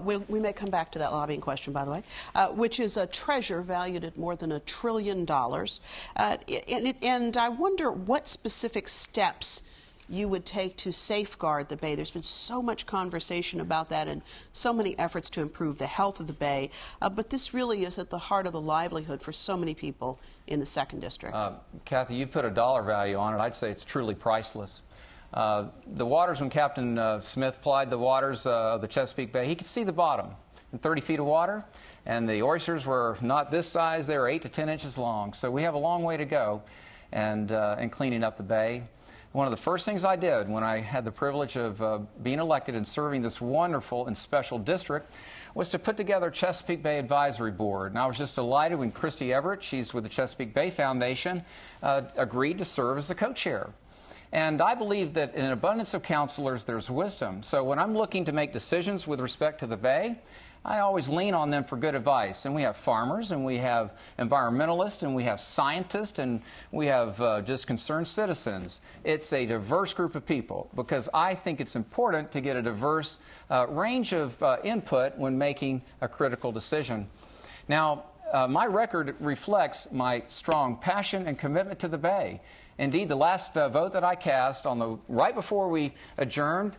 We may come back to that lobbying question, by the way, which is a treasure valued at more than $1 trillion. And I wonder what specific steps you would take to safeguard the Bay. There's been so much conversation about that and so many efforts to improve the health of the Bay, but this really is at the heart of the livelihood for so many people in the 2nd District.
Kathy, you put a dollar value on it. I'd say it's truly priceless. The waters, when Captain Smith plied the waters of the Chesapeake Bay, he could see the bottom in 30 feet of water, and the oysters were not this size. They were 8 to 10 inches long. So we have a long way to go in cleaning up the Bay. One of the first things I did when I had the privilege of being elected and serving this wonderful and special district was to put together a Chesapeake Bay Advisory Board. And I was just delighted when Christy Everett, she's with the Chesapeake Bay Foundation, agreed to serve as the co-chair. And I believe that in an abundance of counselors, there's wisdom. So when I'm looking to make decisions with respect to the Bay, I always lean on them for good advice. And we have farmers, and we have environmentalists, and we have scientists, and we have just concerned citizens. It's a diverse group of people because I think it's important to get a diverse range of input when making a critical decision. Now, my record reflects my strong passion and commitment to the Bay. Indeed, the last vote that I cast right before we adjourned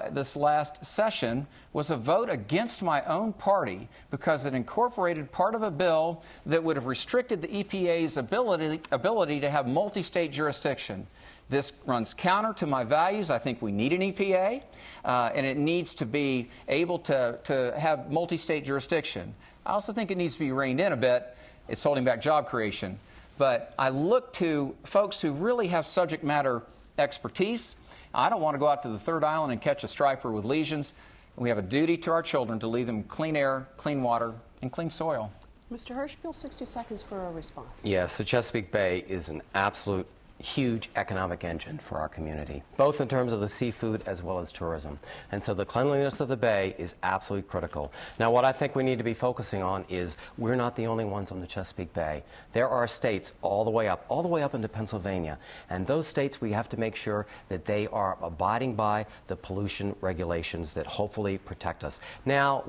this last session was a vote against my own party because it incorporated part of a bill that would have restricted the EPA's ability to have multi-state jurisdiction. This runs counter to my values. I think we need an EPA, and it needs to be able to have multi-state jurisdiction. I also think it needs to be reined in a bit. It's holding back job creation. But I look to folks who really have subject matter expertise. I don't want to go out to the third island and catch a striper with lesions. We have a duty to our children to leave them clean air, clean water, and clean soil.
Mr. Hirschbiel, 60 seconds for a response.
Yes, the Chesapeake Bay is an absolute huge economic engine for our community, both in terms of the seafood as well as tourism. And so the cleanliness of the bay is absolutely critical. Now, what I think we need to be focusing on is we're not the only ones on the Chesapeake Bay. There are states all the way up into Pennsylvania. And those states, we have to make sure that they are abiding by the pollution regulations that hopefully protect us. Now,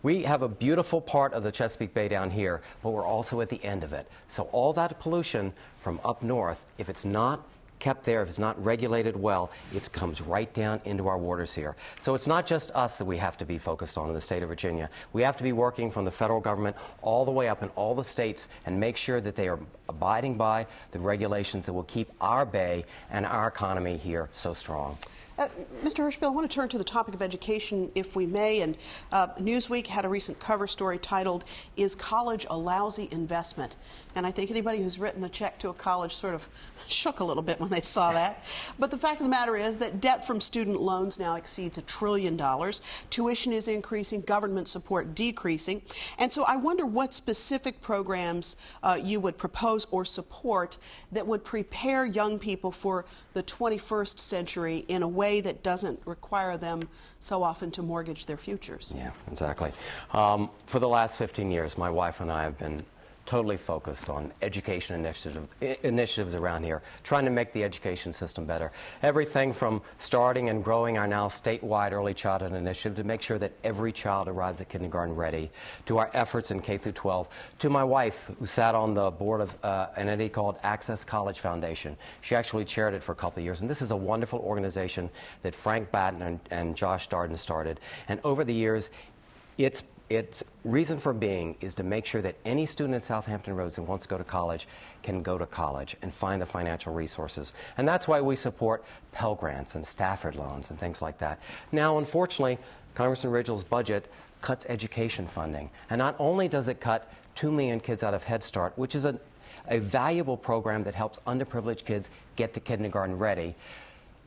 we have a beautiful part of the Chesapeake Bay down here, but we're also at the end of it. So all that pollution from up north, if it's not kept there, if it's not regulated well, it comes right down into our waters here. So it's not just us that we have to be focused on in the state of Virginia. We have to be working from the federal government all the way up in all the states and make sure that they are abiding by the regulations that will keep our bay and our economy here so strong.
Mr. Hirschbiel, I want to turn to the topic of education, if we may. And Newsweek had a recent cover story titled, "Is College a Lousy Investment?" And I think anybody who's written a check to a college sort of shook a little bit when they saw that. But the fact of the matter is that debt from student loans now exceeds $1 trillion. Tuition is increasing, government support decreasing. And so I wonder what specific programs you would propose or support that would prepare young people for the 21st century in a way that doesn't require them so often to mortgage their futures.
Yeah, exactly. For the last 15 years, my wife and I have been totally focused on education initiatives around here, trying to make the education system better. Everything from starting and growing our now statewide early childhood initiative to make sure that every child arrives at kindergarten ready, to our efforts in K through 12, to my wife, who sat on the board of an entity called Access College Foundation. She actually chaired it for a couple of years, and this is a wonderful organization that Frank Batten and Josh Darden started. And over the years, its reason for being is to make sure that any student at Southampton Roads who wants to go to college can go to college and find the financial resources. And that's why we support Pell Grants and Stafford loans and things like that. Now, unfortunately, Congressman Rigell's budget cuts education funding. And not only does it cut 2 million kids out of Head Start, which is a valuable program that helps underprivileged kids get to kindergarten ready,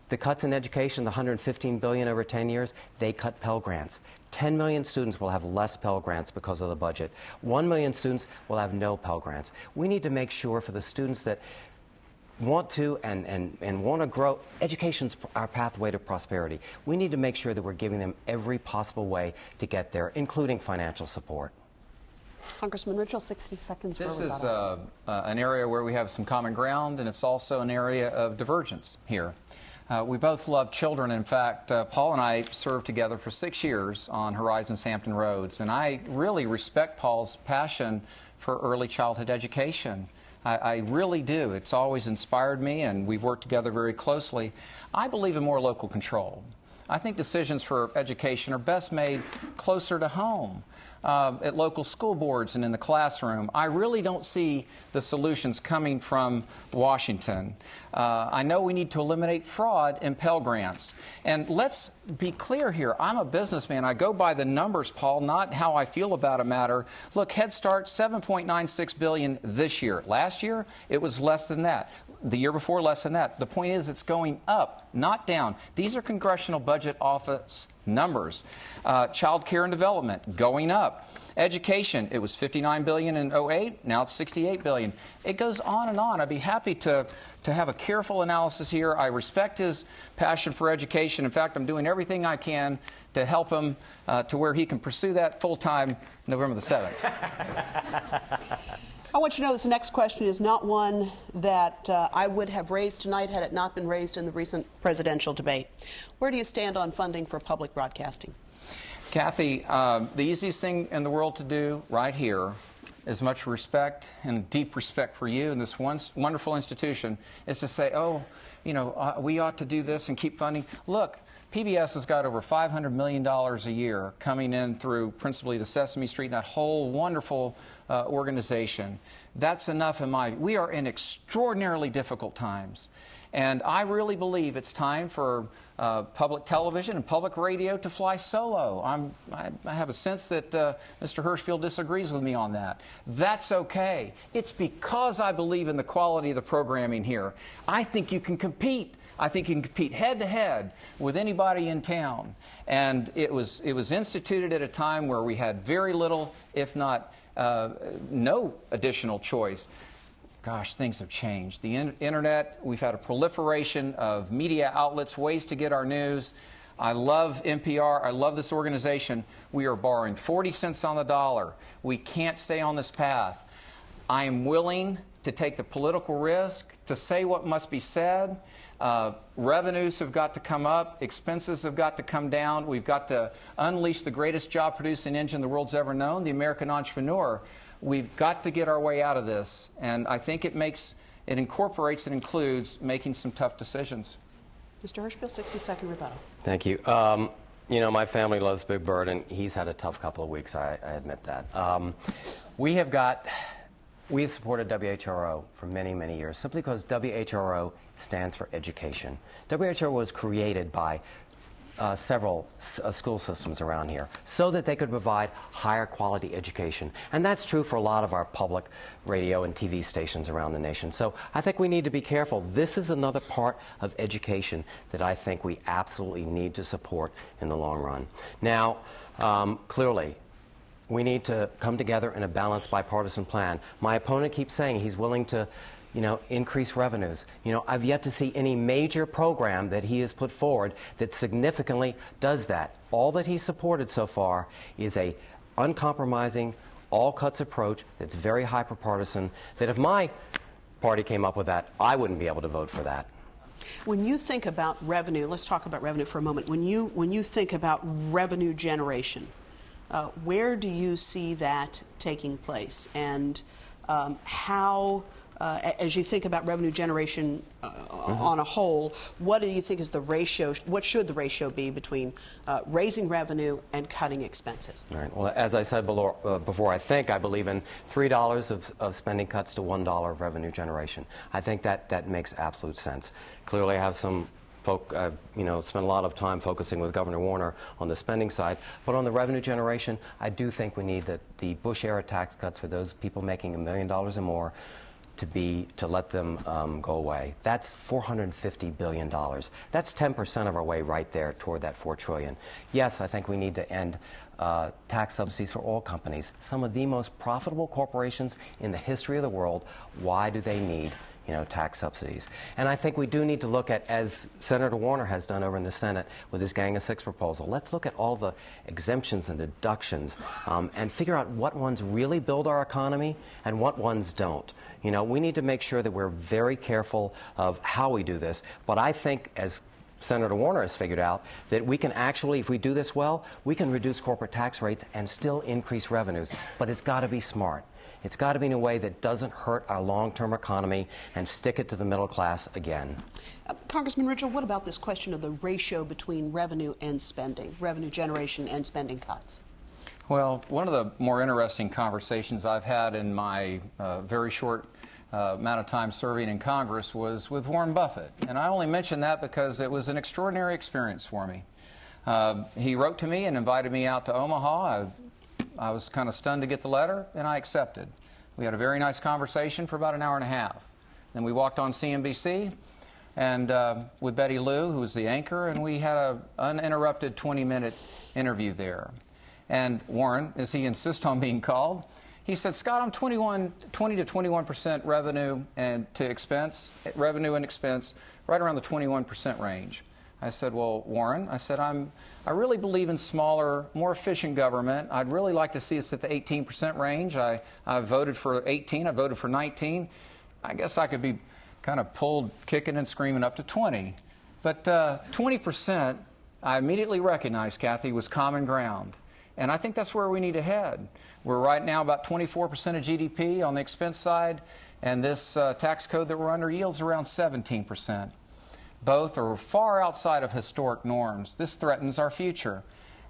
the cuts in education, the $115 billion over 10 years, they cut Pell Grants. 10 million students will have less Pell Grants because of the budget. 1 million students will have no Pell Grants. We need to make sure for the students that want to and want to grow, education's our pathway to prosperity. We need to make sure that we're giving them every possible way to get there, including financial support.
Congressman Rigell, 60 seconds.
This is an area where we have some common ground, and it's also an area of divergence here. We both love children. In fact, Paul and I served together for 6 years on Horizons Hampton Roads, and I really respect Paul's passion for early childhood education. I really do. It's always inspired me, and we've worked together very closely. I believe in more local control. I think decisions for education are best made closer to home, at local school boards and in the classroom. I really don't see the solutions coming from Washington. I know we need to eliminate fraud in Pell Grants. And let's be clear here. I'm a businessman. I go by the numbers, Paul, not how I feel about a matter. Look, Head Start, $7.96 billion this year. Last year, it was less than that. The year before, less than that. The point is it's going up, not down. These are Congressional Budget Office numbers. Child care and development going up. Education, it was $59 billion in 2008. Now it's $68 billion. It goes on and on. I'd be happy to have a careful analysis here. I respect his passion for education. In fact, I'm doing everything I can to help him to where he can pursue that full-time November the 7th.
I want you to know this next question is not one that I would have raised tonight had it not been raised in the recent presidential debate. Where do you stand on funding for public broadcasting?
Kathy, the easiest thing in the world to do right here, as much respect and deep respect for you and this wonderful institution, is to say, oh, you know, we ought to do this and keep funding. Look, PBS has got over $500 million a year coming in through principally the Sesame Street and that whole wonderful organization. That's enough in my view. We are in extraordinarily difficult times. And I really believe it's time for public television and public radio to fly solo. I have a sense that Mr. Hirschbiel disagrees with me on that. That's okay. It's because I believe in the quality of the programming here. I think you can compete. I think you can compete head-to-head with anybody in town. And it was instituted at a time where we had very little, if not no additional choice. Gosh, things have changed. The internet, we've had a proliferation of media outlets, ways to get our news. I love NPR. I love this organization. We are borrowing 40 cents on the dollar. We can't stay on this path. I am willing to take the political risk, to say what must be said. Revenues have got to come up. Expenses have got to come down. We've got to unleash the greatest job-producing engine the world's ever known, the American entrepreneur. We've got to get our way out of this, and I think it incorporates and includes making some tough decisions.
Mr. Hirschbiel, 60-second rebuttal.
Thank you. You know, my family loves Big Bird, and he's had a tough couple of weeks, I admit that. We have supported WHRO for many, many years, simply because WHRO stands for education. WHRO was created by several school systems around here so that they could provide higher quality education. And that's true for a lot of our public radio and TV stations around the nation. So I think we need to be careful. This is another part of education that I think we absolutely need to support in the long run. Now, clearly, we need to come together in a balanced bipartisan plan. My opponent keeps saying he's willing to increase revenues. I've yet to see any major program that he has put forward that significantly does that. All that he's supported so far is a uncompromising, all-cuts approach that's very hyper-partisan, that if my party came up with that, I wouldn't be able to vote for that.
When you think about revenue, let's talk about revenue for a moment. When you think about revenue generation, where do you see that taking place? And how, as you think about revenue generation on a whole, what do you think is the ratio, what should the ratio be between raising revenue and cutting expenses?
All right. Well, as I said before, I believe in $3 of spending cuts to $1 of revenue generation. I think that makes absolute sense. Clearly, I have some I've spent a lot of time focusing with Governor Warner on the spending side, but on the revenue generation, I do think we need the Bush-era tax cuts for those people making $1 million or more to let them go away. That's $450 billion. That's 10% of our way right there toward that $4 trillion. Yes, I think we need to end tax subsidies for oil companies, some of the most profitable corporations in the history of the world. Why do they need tax subsidies? And I think we do need to look at, as Senator Warner has done over in the Senate with his Gang of Six proposal, let's look at all the exemptions and deductions and figure out what ones really build our economy and what ones don't. We need to make sure that we're very careful of how we do this. But I think, as Senator Warner has figured out, that we can actually, if we do this well, we can reduce corporate tax rates and still increase revenues. But it's got to be smart. It's got to be in a way that doesn't hurt our long-term economy and stick it to the middle class again.
Congressman Rigell, what about this question of the ratio between revenue and spending, revenue generation and spending cuts?
Well, one of the more interesting conversations I've had in my very short amount of time serving in Congress was with Warren Buffett. And I only mention that because it was an extraordinary experience for me. He wrote to me and invited me out to Omaha. I was kind of stunned to get the letter, and I accepted. We had a very nice conversation for about an hour and a half. Then we walked on CNBC and with Betty Lou, who was the anchor, and we had an uninterrupted 20-minute interview there. And Warren, as he insists on being called, he said, "Scott, I'm 20 to 21% revenue and expense, right around the 21% range." I said, "Well, Warren," I said, I really believe in smaller, more efficient government. I'd really like to see us at the 18% range. I voted for 18. I voted for 19. I guess I could be kind of pulled kicking and screaming up to 20. But 20%, I immediately recognized, Kathy, was common ground. And I think that's where we need to head. We're right now about 24% of GDP on the expense side, and this tax code that we're under yields around 17%. Both are far outside of historic norms. This threatens our future.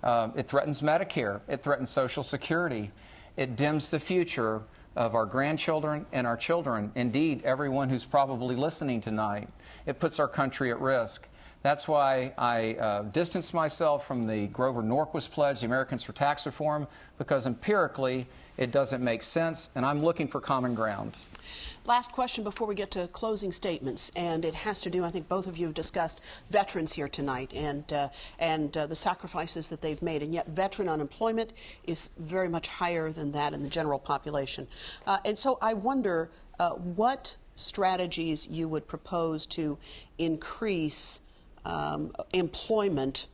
It threatens Medicare. It threatens Social Security. It dims the future of our grandchildren and our children, indeed everyone who's probably listening tonight. It puts our country at risk. That's why I distanced myself from the Grover Norquist pledge, the Americans for Tax Reform, because empirically it doesn't make sense, and I'm looking for common ground.
Last question before we get to closing statements, and it has to do, I think both of you have discussed veterans here tonight and the sacrifices that they've made, and yet veteran unemployment is very much higher than that in the general population. And so I wonder what strategies you would propose to increase employment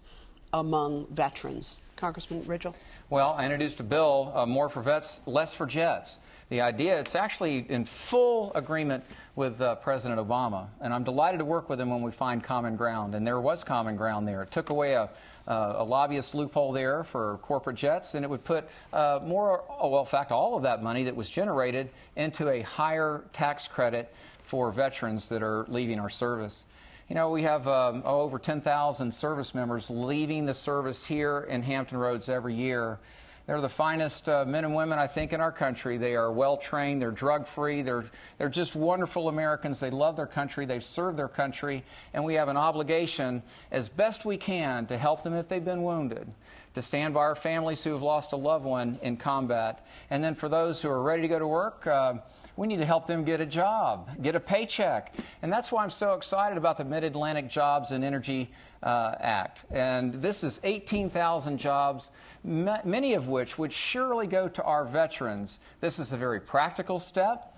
among veterans. Congressman Rigell?
Well, I introduced a bill, more for vets, less for jets. The idea, it's actually in full agreement with President Obama, and I'm delighted to work with him when we find common ground, and there was common ground there. It took away a lobbyist loophole there for corporate jets, and it would put in fact, all of that money that was generated into a higher tax credit for veterans that are leaving our service. You know, we have over 10,000 service members leaving the service here in Hampton Roads every year. They're the finest men and women, I think, in our country. They are well-trained. They're drug-free. They're just wonderful Americans. They love their country. They've served their country. And we have an obligation, as best we can, to help them if they've been wounded, to stand by our families who have lost a loved one in combat. And then for those who are ready to go to work, we need to help them get a job, get a paycheck. And that's why I'm so excited about the Mid-Atlantic Jobs and Energy Act. And this is 18,000 jobs, many of which would surely go to our veterans. This is a very practical step.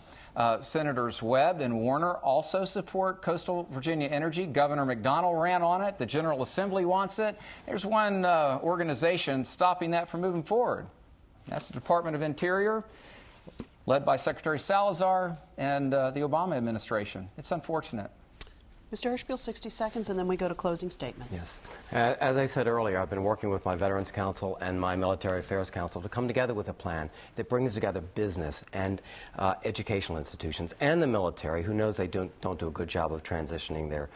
Senators Webb and Warner also support Coastal Virginia Energy. Governor McDonnell ran on it. The General Assembly wants it. There's one organization stopping that from moving forward. That's the Department of Interior, led by Secretary Salazar and the Obama administration. It's unfortunate.
Mr. Hirschbiel, 60 seconds, and then we go to closing statements.
Yes. As I said earlier, I've been working with my Veterans Council and my Military Affairs Council to come together with a plan that brings together business and educational institutions and the military, who knows they don't do a good job of transitioning their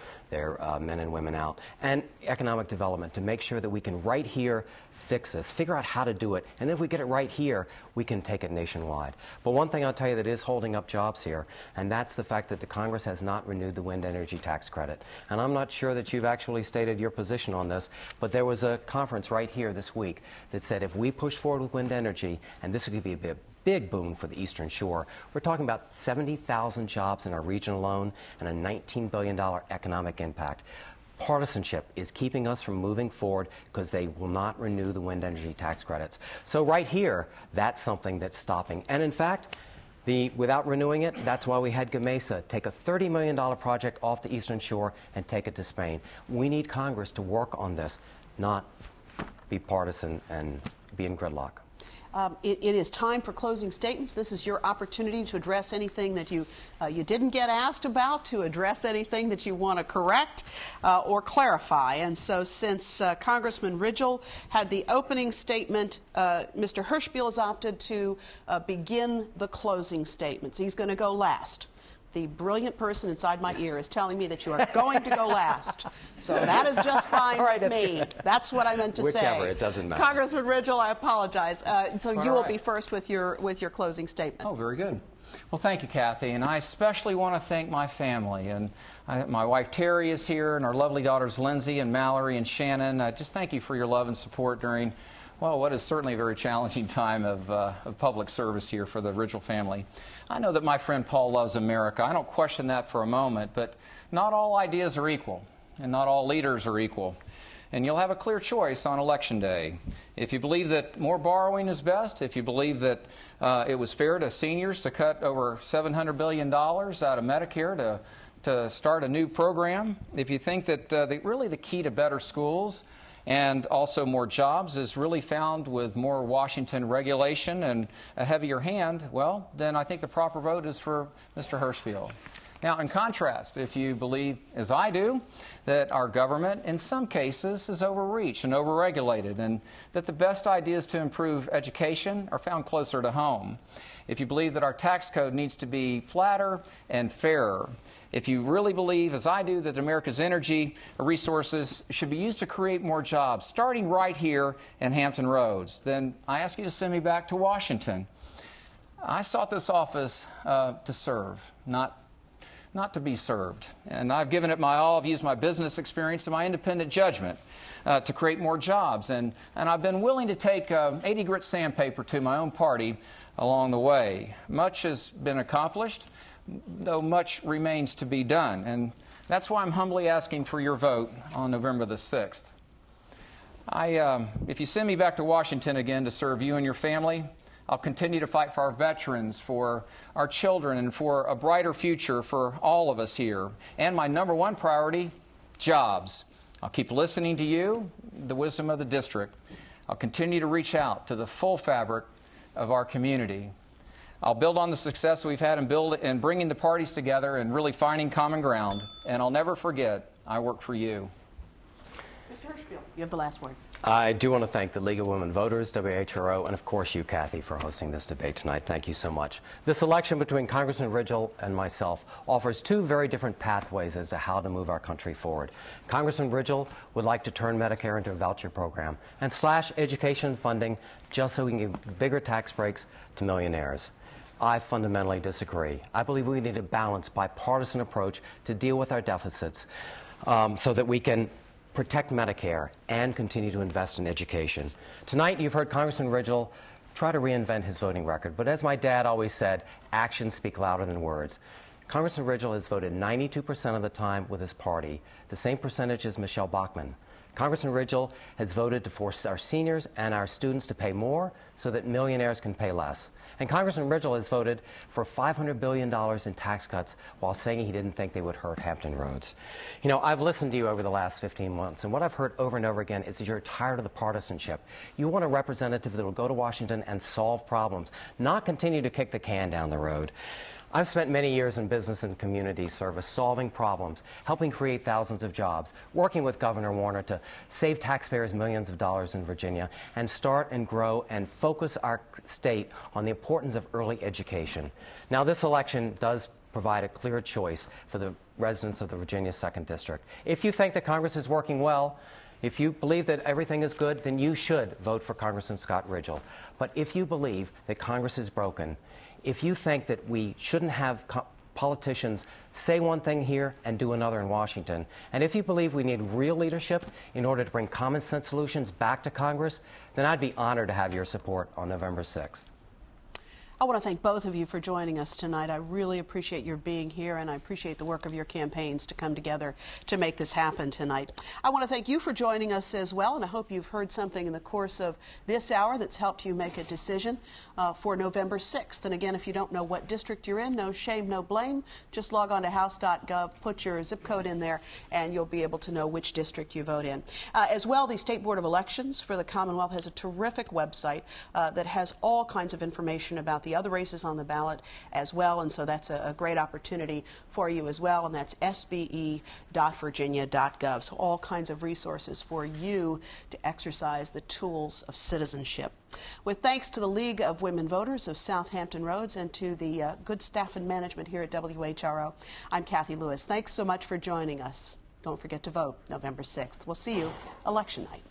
men and women out, and economic development to make sure that we can right here fix this, figure out how to do it, and if we get it right here, we can take it nationwide. But one thing I'll tell you that is holding up jobs here, and that's the fact that the Congress has not renewed the wind energy tax credit. And I'm not sure that you've actually stated your position on this, but there was a conference right here this week that said if we push forward with wind energy, and this would be a big boon for the Eastern Shore, we're talking about 70,000 jobs in our region alone and a $19 billion economic impact. Partisanship is keeping us from moving forward because they will not renew the wind energy tax credits. So right here, that's something that's stopping. And in fact, without renewing it, that's why we had Gamesa take a $30 million project off the Eastern Shore and take it to Spain. We need Congress to work on this, not be partisan and be in gridlock.
It is time for closing statements. This is your opportunity to address anything that you didn't get asked about, to address anything that you want to correct or clarify. And so since Congressman Rigell had the opening statement, Mr. Hirschbiel has opted to begin the closing statements. He's going to go last. The brilliant person inside my ear is telling me that you are going to go last. So that is just fine with me. That's what I meant to say.
Whichever, it doesn't matter.
Congressman Rigell, I apologize. So you will be first with your closing statement.
Oh, very good. Well, thank you, Kathy. And I especially want to thank my family. And my wife Terry is here, and our lovely daughters Lindsay and Mallory and Shannon. Just thank you for your love and support during, well, what is certainly a very challenging time of public service here for the Rigell family. I know that my friend Paul loves America. I don't question that for a moment, but not all ideas are equal, and not all leaders are equal. And you'll have a clear choice on Election Day. If you believe that more borrowing is best, if you believe that it was fair to seniors to cut over $700 billion out of Medicare to start a new program, if you think that really the key to better schools and also more jobs is really found with more Washington regulation and a heavier hand, well, then I think the proper vote is for Mr. Hirschbiel. Now, in contrast, if you believe, as I do, that our government in some cases is overreached and overregulated, and that the best ideas to improve education are found closer to home, if you believe that our tax code needs to be flatter and fairer, if you really believe, as I do, that America's energy resources should be used to create more jobs, starting right here in Hampton Roads, then I ask you to send me back to Washington. I sought this office to serve, not to be served. And I've given it my all. I've used my business experience and my independent judgment to create more jobs. And I've been willing to take 80 grit sandpaper to my own party along the way. Much has been accomplished, though much remains to be done. And that's why I'm humbly asking for your vote on November the 6th. If you send me back to Washington again to serve you and your family, I'll continue to fight for our veterans, for our children, and for a brighter future for all of us here. And my number one priority, jobs. I'll keep listening to you, the wisdom of the district. I'll continue to reach out to the full fabric of our community. I'll build on the success we've had in bringing the parties together and really finding common ground. And I'll never forget, I work for you.
Mr. Hirschbiel, you have the last word.
I do want to thank the League of Women Voters, WHRO, and of course you, Kathy, for hosting this debate tonight. Thank you so much. This election between Congressman Rigell and myself offers two very different pathways as to how to move our country forward. Congressman Rigell would like to turn Medicare into a voucher program and slash education funding just so we can give bigger tax breaks to millionaires. I fundamentally disagree. I believe we need a balanced, bipartisan approach to deal with our deficits so that we can protect Medicare and continue to invest in education. Tonight, you've heard Congressman Rigell try to reinvent his voting record, but as my dad always said, actions speak louder than words. Congressman Rigell has voted 92% of the time with his party, the same percentage as Michelle Bachmann. Congressman Rigell has voted to force our seniors and our students to pay more so that millionaires can pay less. And Congressman Rigell has voted for $500 billion in tax cuts while saying he didn't think they would hurt Hampton roads. You know, I've listened to you over the last 15 months, and what I've heard over and over again is that you're tired of the partisanship. You want a representative that will go to Washington and solve problems, not continue to kick the can down the road. I've spent many years in business and community service, solving problems, helping create thousands of jobs, working with Governor Warner to save taxpayers millions of dollars in Virginia, and start and grow and focus our state on the importance of early education. Now, this election does provide a clear choice for the residents of the Virginia 2nd District. If you think that Congress is working well, if you believe that everything is good, then you should vote for Congressman Scott Rigell. But if you believe that Congress is broken, if you think that we shouldn't have politicians say one thing here and do another in Washington, and if you believe we need real leadership in order to bring common sense solutions back to Congress, then I'd be honored to have your support on November 6th.
I want to thank both of you for joining us tonight. I really appreciate your being here, and I appreciate the work of your campaigns to come together to make this happen tonight. I want to thank you for joining us as well, and I hope you've heard something in the course of this hour that's helped you make a decision for November 6th. And again, if you don't know what district you're in, no shame, no blame. Just log on to house.gov, put your zip code in there, and you'll be able to know which district you vote in. As well, the State Board of Elections for the Commonwealth has a terrific website that has all kinds of information about the other races on the ballot as well, and so that's a great opportunity for you as well, and that's sbe.virginia.gov. So all kinds of resources for you to exercise the tools of citizenship. With thanks to the League of Women Voters of Southampton Roads and to the good staff and management here at WHRO, I'm Kathy Lewis. Thanks so much for joining us. Don't forget to vote November 6th. We'll see you election night.